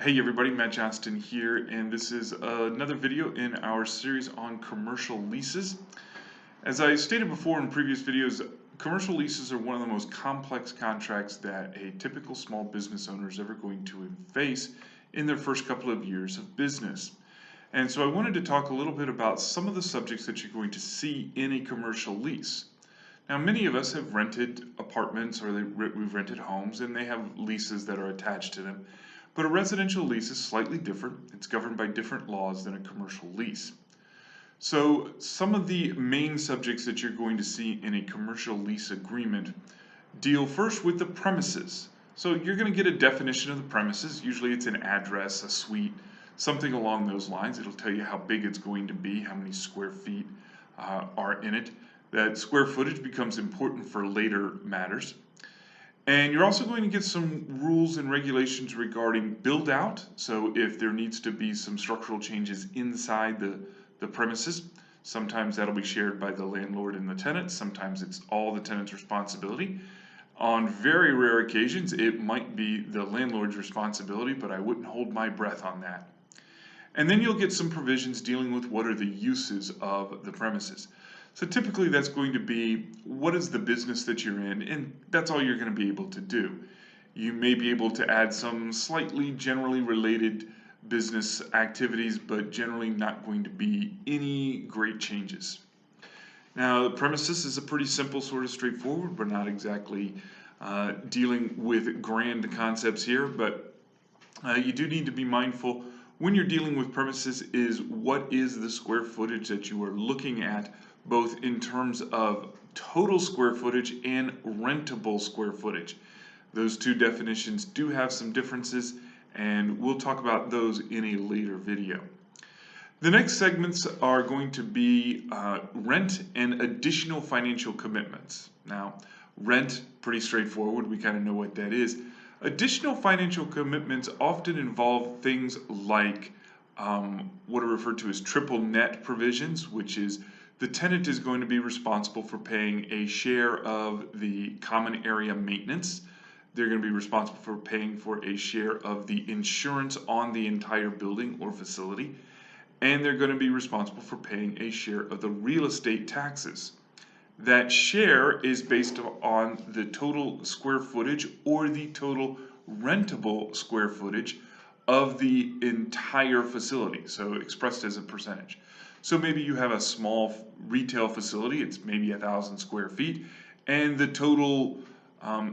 Hey everybody, Matt Johnston here, and this is another video in our series on commercial leases. As I stated before in previous videos, commercial leases are one of the most complex contracts that a typical small business owner is ever going to face in their first couple of years of business. And so I wanted to talk a little bit about some of the subjects that you're going to see in a commercial lease. Now, many of us have rented apartments or we've rented homes and they have leases that are attached to them. But a residential lease is slightly different. It's governed by different laws than a commercial lease. So some of the main subjects that you're going to see in a commercial lease agreement deal first with the premises. So you're going to get a definition of the premises. Usually it's an address, a suite, something along those lines. It'll tell you how big it's going to be, how many square feet are in it. That square footage becomes important for later matters. And you're also going to get some rules and regulations regarding build out. So if there needs to be some structural changes inside the premises, sometimes that'll be shared by the landlord and the tenant. Sometimes it's all the tenant's responsibility. On very rare occasions, it might be the landlord's responsibility, but I wouldn't hold my breath on that. And then you'll get some provisions dealing with what are the uses of the premises. So typically that's going to be what is the business that you're in, and that's all you're going to be able to do. You may be able to add some slightly generally related business activities, but generally not going to be any great changes. Now, the premises is a pretty simple, sort of straightforward. We're not exactly dealing with grand concepts here, but you do need to be mindful when you're dealing with premises is what is the square footage that you are looking at, both in terms of total square footage and rentable square footage. Those two definitions do have some differences, and we'll talk about those in a later video. The next segments are going to be rent and additional financial commitments. Now, rent, pretty straightforward. We kind of know what that is. Additional financial commitments often involve things like what are referred to as triple net provisions, which is the tenant is going to be responsible for paying a share of the common area maintenance. They're going to be responsible for paying for a share of the insurance on the entire building or facility, and they're going to be responsible for paying a share of the real estate taxes. That share is based on the total square footage or the total rentable square footage of the entire facility, so expressed as a percentage. So maybe you have a small retail facility, it's maybe 1,000 square feet, and the total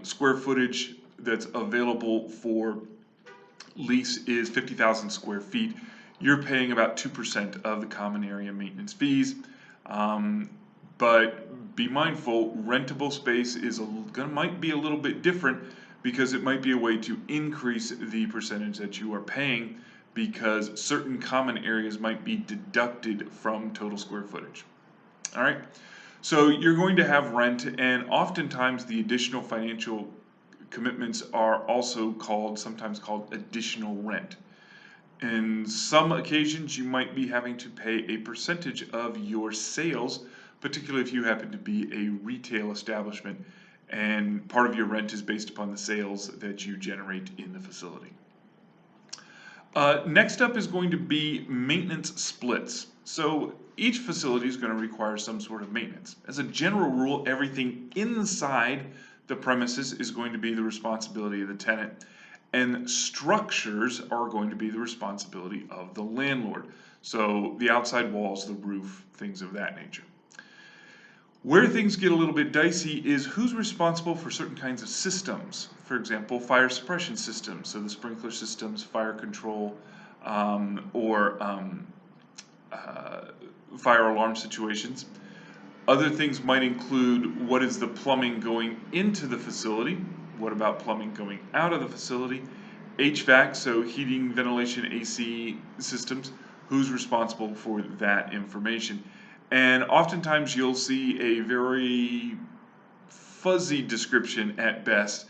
square footage that's available for lease is 50,000 square feet. You're paying about 2% of the common area maintenance fees. But be mindful, rentable space might be a little bit different because it might be a way to increase the percentage that you are paying because certain common areas might be deducted from total square footage. All right, so you're going to have rent, and oftentimes the additional financial commitments are also sometimes called additional rent. In some occasions, you might be having to pay a percentage of your sales, particularly if you happen to be a retail establishment, and part of your rent is based upon the sales that you generate in the facility. Next up is going to be maintenance splits. So each facility is going to require some sort of maintenance. As a general rule, everything inside the premises is going to be the responsibility of the tenant, and structures are going to be the responsibility of the landlord. So the outside walls, the roof, things of that nature. Where things get a little bit dicey is who's responsible for certain kinds of systems. For example, fire suppression systems, so the sprinkler systems, fire control, or fire alarm situations. Other things might include what is the plumbing going into the facility, what about plumbing going out of the facility, HVAC, so heating, ventilation, AC systems, who's responsible for that information. And oftentimes you'll see a very fuzzy description at best,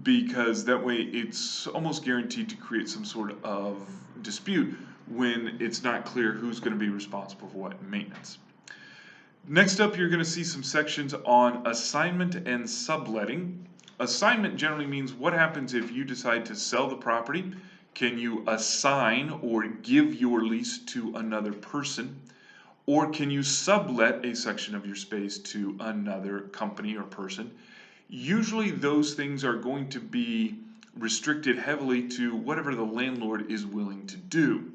because that way it's almost guaranteed to create some sort of dispute when it's not clear who's going to be responsible for what maintenance. Next up, you're going to see some sections on assignment and subletting. Assignment generally means what happens if you decide to sell the property. Can you assign or give your lease to another person? Or can you sublet a section of your space to another company or person? Usually those things are going to be restricted heavily to whatever the landlord is willing to do.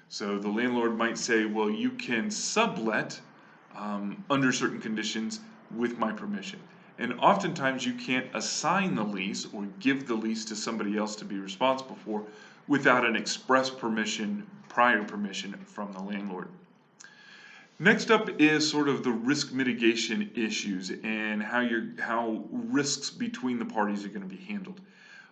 So the landlord might say, well, you can sublet under certain conditions with my permission. And oftentimes you can't assign the lease or give the lease to somebody else to be responsible for without an express permission, prior permission from the landlord. Next up is sort of the risk mitigation issues and how risks between the parties are going to be handled.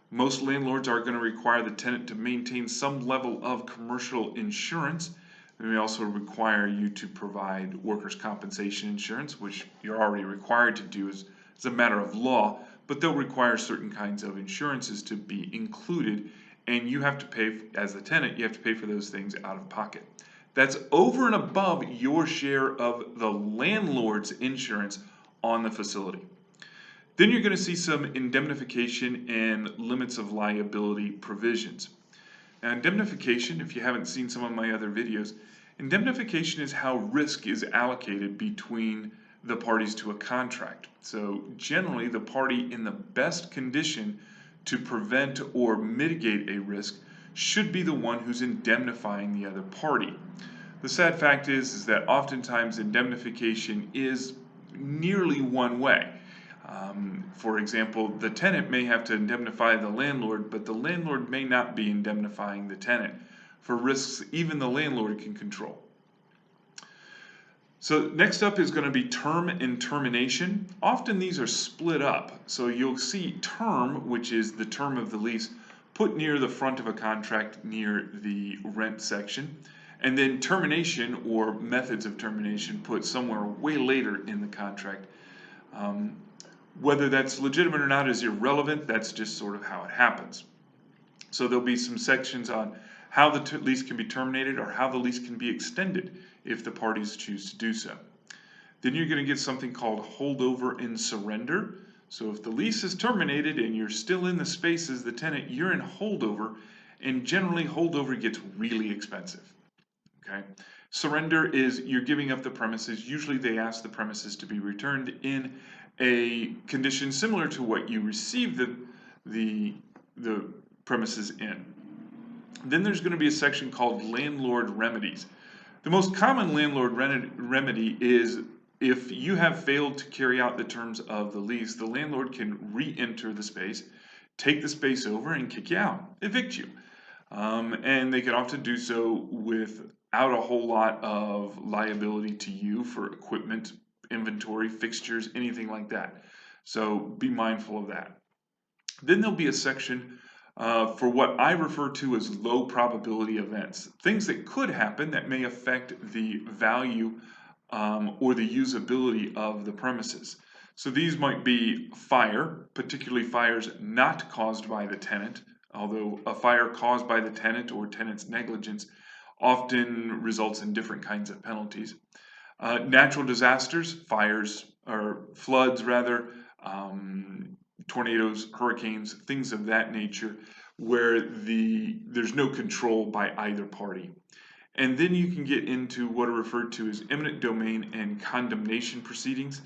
Most landlords are going to require the tenant to maintain some level of commercial insurance. They may also require you to provide workers' compensation insurance, which you're already required to do as a matter of law, but they'll require certain kinds of insurances to be included, and you have to pay, as the tenant, you have to pay for those things out of pocket. That's over and above your share of the landlord's insurance on the facility. Then you're going to see some indemnification and limits of liability provisions. Now, indemnification, if you haven't seen some of my other videos, indemnification is how risk is allocated between the parties to a contract. So generally, the party in the best condition to prevent or mitigate a risk should be the one who's indemnifying the other party. The sad fact is that oftentimes indemnification is nearly one way. For example, the tenant may have to indemnify the landlord, but the landlord may not be indemnifying the tenant for risks even the landlord can control. So next up is going to be term and termination. Often these are split up. So you'll see term, which is the term of the lease, put near the front of a contract near the rent section. And then termination or methods of termination put somewhere way later in the contract. Whether that's legitimate or not is irrelevant. That's just sort of how it happens. So there'll be some sections on how the lease can be terminated or how the lease can be extended if the parties choose to do so. Then you're going to get something called holdover and surrender. So if the lease is terminated and you're still in the space as the tenant, you're in holdover, and generally holdover gets really expensive. Okay. Surrender is you're giving up the premises. Usually they ask the premises to be returned in a condition similar to what you received the premises in. Then there's going to be a section called landlord remedies. The most common landlord remedy is if you have failed to carry out the terms of the lease, the landlord can re-enter the space, take the space over, and kick you out, evict you. And they can often do so without a whole lot of liability to you for equipment, inventory, fixtures, anything like that. So be mindful of that. Then there'll be a section for what I refer to as low probability events, things that could happen that may affect the value or the usability of the premises. So these might be fire, particularly fires not caused by the tenant, although a fire caused by the tenant or tenant's negligence often results in different kinds of penalties. Natural disasters, fires or floods rather, tornadoes, hurricanes, things of that nature, where there's no control by either party. And then you can get into what are referred to as eminent domain and condemnation proceedings.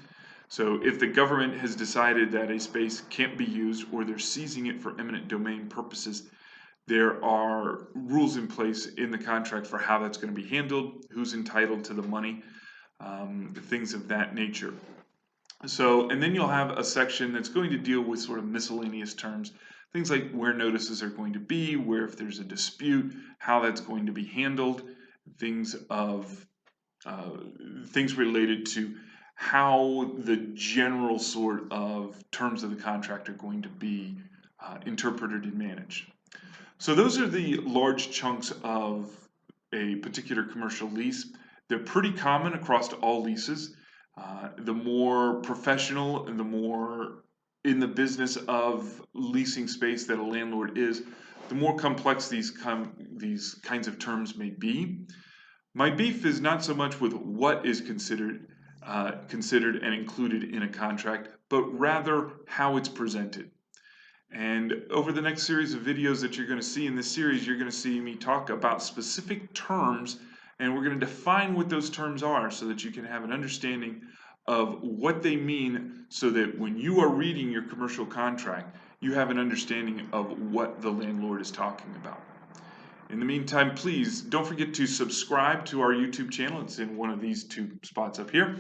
So if the government has decided that a space can't be used or they're seizing it for eminent domain purposes, there are rules in place in the contract for how that's going to be handled, who's entitled to the money, things of that nature. So, and then you'll have a section that's going to deal with sort of miscellaneous terms, things like where notices are going to be, where if there's a dispute, how that's going to be handled, things related to how the general sort of terms of the contract are going to be interpreted and managed. So those are the large chunks of a particular commercial lease. They're pretty common across all leases. The more professional and the more in the business of leasing space that a landlord is, the more complex these kinds of terms may be. My beef is not so much with what is considered and included in a contract, but rather how it's presented. And over the next series of videos that you're going to see in this series, you're going to see me talk about specific terms, and we're going to define what those terms are so that you can have an understanding of what they mean, so that when you are reading your commercial contract, you have an understanding of what the landlord is talking about. In the meantime, please don't forget to subscribe to our YouTube channel. It's in one of these two spots up here.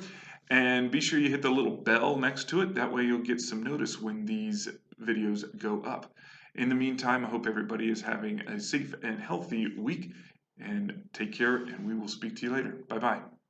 And be sure you hit the little bell next to it. That way you'll get some notice when these videos go up. In the meantime, I hope everybody is having a safe and healthy week. And take care, and we will speak to you later. Bye-bye.